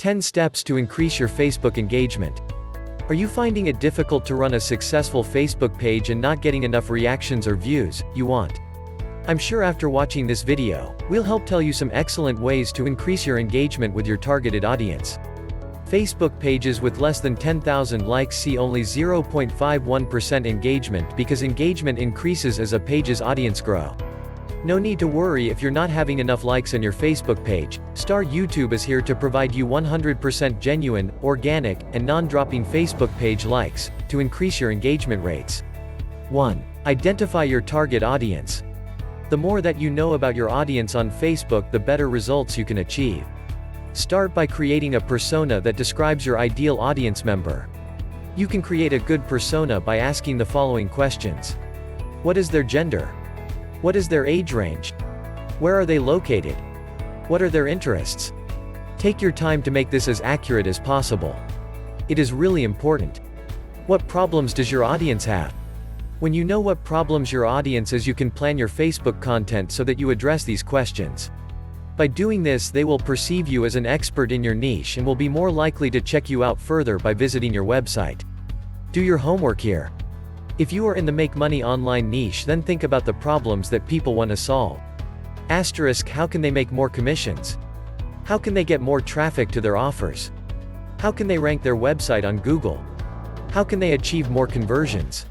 10 Steps to Increase Your Facebook Engagement. Are you finding it difficult to run a successful Facebook page and not getting enough reactions or views you want? I'm sure after watching this video, we'll help tell you some excellent ways to increase your engagement with your targeted audience. Facebook pages with less than 10,000 likes see only 0.51% engagement because engagement increases as a page's audience grow. No need to worry if you're not having enough likes on your Facebook page. Star YouTube is here to provide you 100% genuine, organic, and non-dropping Facebook page likes to increase your engagement rates. 1. Identify your target audience. The more that you know about your audience on Facebook, the better results you can achieve. Start by creating a persona that describes your ideal audience member. You can create a good persona by asking the following questions. What is their gender? What is their age range? Where are they located? What are their interests? Take your time to make this as accurate as possible. It is really important. What problems does your audience have? When you know what problems your audience has, you can plan your Facebook content so that you address these questions. By doing this, they will perceive you as an expert in your niche and will be more likely to check you out further by visiting your website. Do your homework here. If you are in the make money online niche, then think about the problems that people want to solve. Asterisk, how can they make more commissions? How can they get more traffic to their offers? How can they rank their website on Google? How can they achieve more conversions?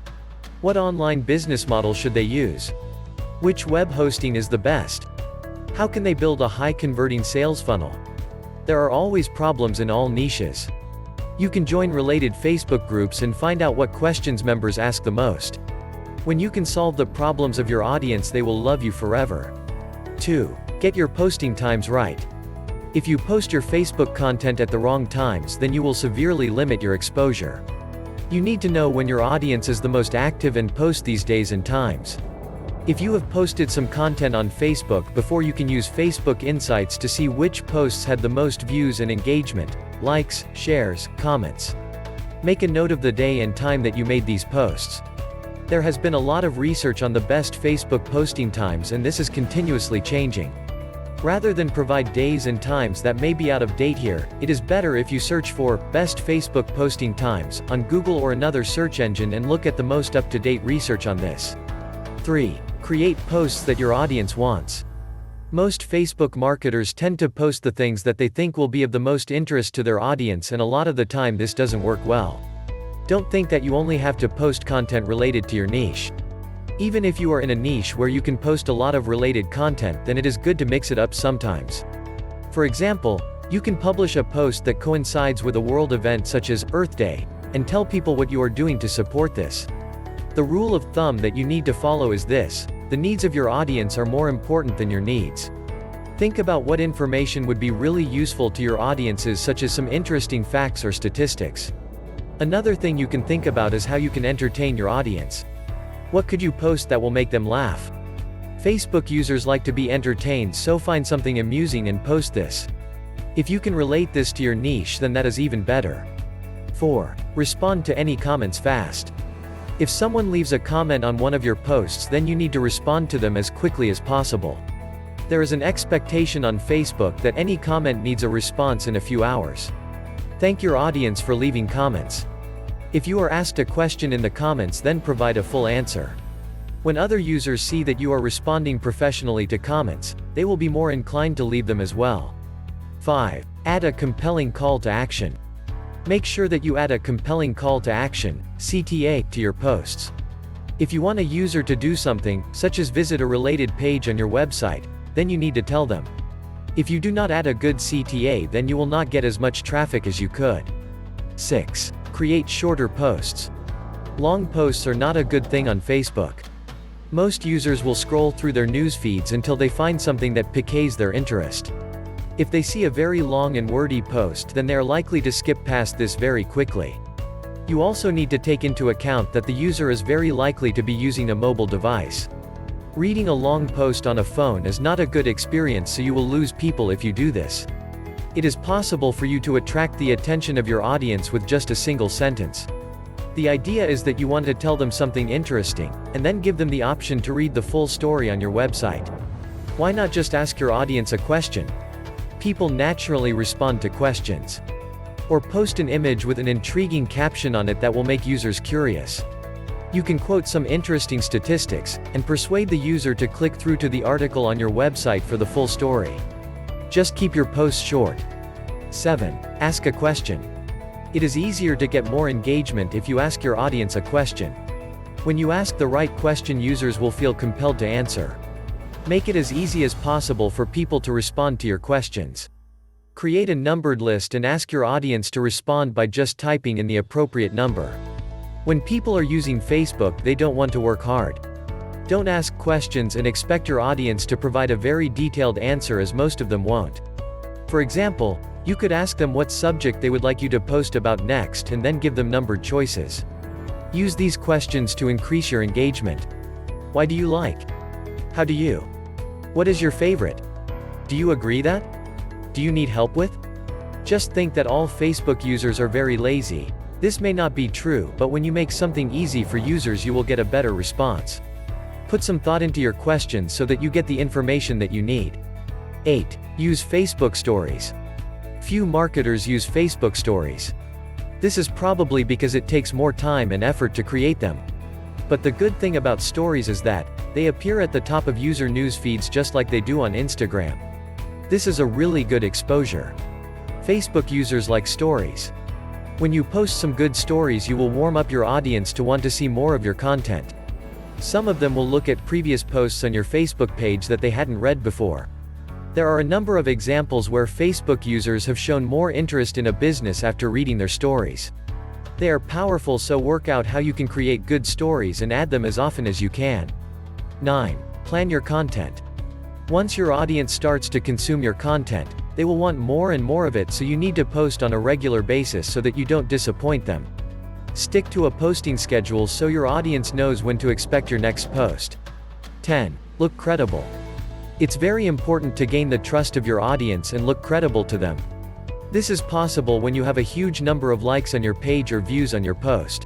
What online business model should they use? Which web hosting is the best? How can they build a high converting sales funnel? There are always problems in all niches. You can join related Facebook groups and find out what questions members ask the most. When you can solve the problems of your audience, they will love you forever. 2. Get your posting times right. If you post your Facebook content at the wrong times, then you will severely limit your exposure. You need to know when your audience is the most active and post these days and times. If you have posted some content on Facebook before, you can use Facebook Insights to see which posts had the most views and engagement, likes, shares, comments. Make a note of the day and time that you made these posts. There has been a lot of research on the best Facebook posting times, and this is continuously changing. Rather than provide days and times that may be out of date here, it is better if you search for best Facebook posting times on Google or another search engine and look at the most up-to-date research on this. 3. Create posts that your audience wants. Most Facebook marketers tend to post the things that they think will be of the most interest to their audience, and a lot of the time this doesn't work well. Don't think that you only have to post content related to your niche. Even if you are in a niche where you can post a lot of related content, then it is good to mix it up sometimes. For example, you can publish a post that coincides with a world event such as Earth Day, and tell people what you are doing to support this. The rule of thumb that you need to follow is this: the needs of your audience are more important than your needs. Think about what information would be really useful to your audiences, such as some interesting facts or statistics. Another thing you can think about is how you can entertain your audience. What could you post that will make them laugh? Facebook users like to be entertained, so find something amusing and post this. If you can relate this to your niche, then that is even better. 4. Respond to any comments fast. If someone leaves a comment on one of your posts, then you need to respond to them as quickly as possible. There is an expectation on Facebook that any comment needs a response in a few hours. Thank your audience for leaving comments. If you are asked a question in the comments, then provide a full answer. When other users see that you are responding professionally to comments, they will be more inclined to leave them as well. 5. Add a compelling call to action. Make sure that you add a compelling call to action, CTA, to your posts. If you want a user to do something, such as visit a related page on your website, then you need to tell them. If you do not add a good CTA, then you will not get as much traffic as you could. 6. Create shorter posts. Long posts are not a good thing on Facebook. Most users will scroll through their news feeds until they find something that piques their interest. If they see a very long and wordy post, then they are likely to skip past this very quickly. You also need to take into account that the user is very likely to be using a mobile device. Reading a long post on a phone is not a good experience, so you will lose people if you do this. It is possible for you to attract the attention of your audience with just a single sentence. The idea is that you want to tell them something interesting, and then give them the option to read the full story on your website. Why not just ask your audience a question? People naturally respond to questions. Or post an image with an intriguing caption on it that will make users curious. You can quote some interesting statistics, and persuade the user to click through to the article on your website for the full story. Just keep your posts short. 7. Ask a question. It is easier to get more engagement if you ask your audience a question. When you ask the right question, users will feel compelled to answer. Make it as easy as possible for people to respond to your questions. Create a numbered list and ask your audience to respond by just typing in the appropriate number. When people are using Facebook, they don't want to work hard. Don't ask questions and expect your audience to provide a very detailed answer, as most of them won't. For example, you could ask them what subject they would like you to post about next and then give them numbered choices. Use these questions to increase your engagement. Why do you like? How do you? What is your favorite? Do you agree that? Do you need help with? Just think that all Facebook users are very lazy. This may not be true, but when you make something easy for users, you will get a better response. Put some thought into your questions so that you get the information that you need. 8. Use Facebook Stories. Few marketers use Facebook Stories. This is probably because it takes more time and effort to create them. But the good thing about stories is that they appear at the top of user news feeds just like they do on Instagram. This is a really good exposure. Facebook users like stories. When you post some good stories, you will warm up your audience to want to see more of your content. Some of them will look at previous posts on your Facebook page that they hadn't read before. There are a number of examples where Facebook users have shown more interest in a business after reading their stories. They are powerful, so work out how you can create good stories and add them as often as you can. 9. Plan your content. Once your audience starts to consume your content, they will want more and more of it, so you need to post on a regular basis so that you don't disappoint them. Stick to a posting schedule so your audience knows when to expect your next post. 10. Look credible. It's very important to gain the trust of your audience and look credible to them. This is possible when you have a huge number of likes on your page or views on your post.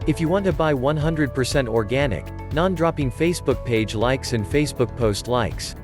If you want to buy 100% organic, non-dropping Facebook page likes and Facebook post likes,